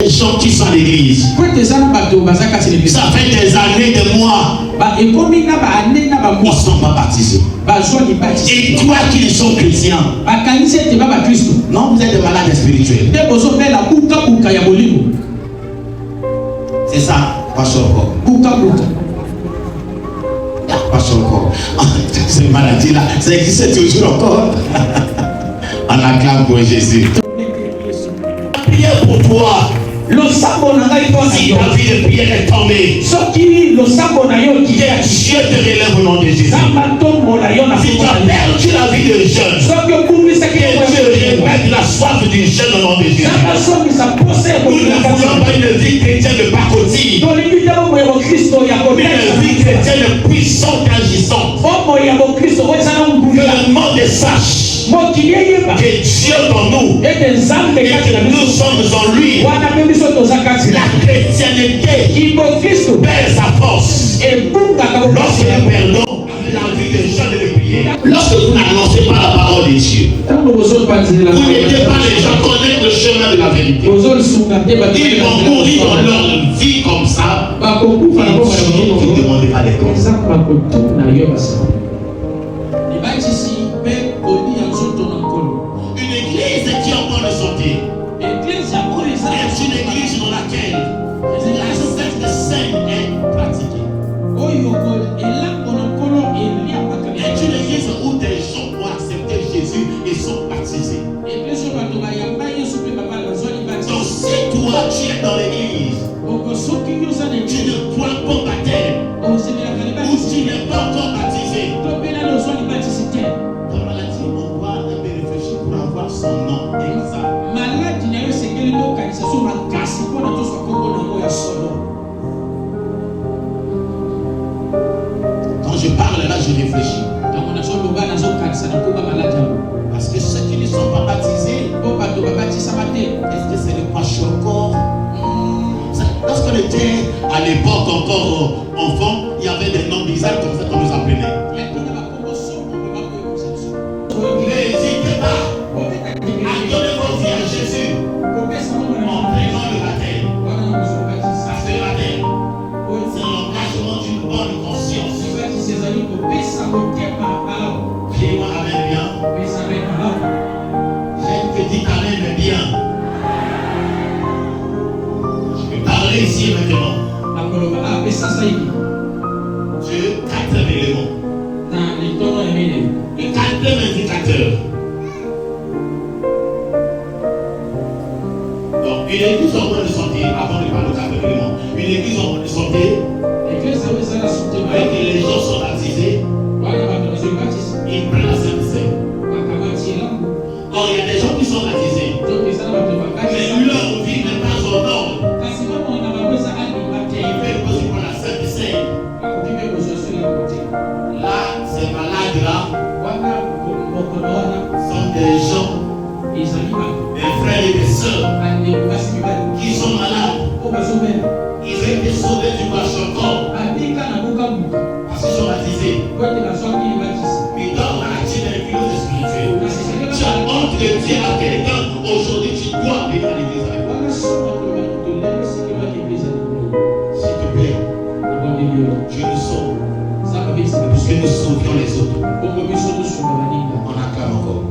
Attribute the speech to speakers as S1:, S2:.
S1: des gens qui sont à l'église. Ça fait des années, des mois. Ils ne sont pas baptisés. Ils croient qu'ils sont chrétiens. Non, vous êtes des malades spirituels. C'est ça, pasteur Paul. Pasteur Paul. Cette maladie-là, ça existe toujours encore. On acclame pour Jésus. Prière pour toi. Si ta vie de prière est tombée, Dieu te relève au nom de Jésus. Si tu as perdu la vie de jeûne, que Dieu remette la soif du jeûne au nom de Jésus. Nous ne voulons pas une vie chrétienne de pacotille, mais une vie chrétienne puissante et agissante. Que le monde sache que Dieu dans nous et que nous sommes en lui. La chrétienté perd sa force. Lorsque nous perdons la vie de jeûne et de prière, lorsque vous n'annoncez pas la parole de Dieu, vous n'aidez pas les gens à connaître le chemin de la vérité. Ils vont mourir dans leur vie comme ça. Vous ne demandez pas des comptes. Une église qui est en bonne santé est une église dans laquelle la Sainte Seine est pratiquée. Est une église où des gens ont accepté Jésus et sont baptisés. Donc si toi tu es dans l'église, tu ne crois pas baptême, ou tu n'es pas encore baptisé, dans la maladie, on doit réfléchir pour avoir son nom exact. Quand je parle là, je réfléchis. Parce que ceux qui ne sont pas baptisés, est-ce que c'est le kwashiorkor? Lorsqu'on était à l'époque encore enfant, il y avait des noms bizarres comme ça qu'on nous appelait. N'hésitez pas à donner vos vies à Jésus en prenant le baptême. Parce que le baptême, c'est l'engagement d'une bonne conscience. Dis-moi amen bien. J'ai que dit amen bien. Je vais parler ici maintenant. Dieu, 4 éléments. Et 4 indicateurs. Donc, une église en bonne santé, avant de parler de 4 éléments, une église en bonne santé, avec les gens sont baptisés, ils prennent la Sainte Seine. Or, il y a des gens qui sont baptisés, mais leur vie n'est pas en ordre. Ils veulent poser pour la Sainte Seine. Là, ces malades-là sont des gens, des frères et des sœurs, qui sont malades. Ils ont été sauvés du kwashiorkor parce qu'ils sont baptisés. Ils dorment à la tête de l'église spirituelle. Tu as honte de dire à quelqu'un, aujourd'hui tu dois venir à l'église avec moi. S'il te plaît, Dieu nous sauve. Puisque nous sauvions les autres. On acclame encore.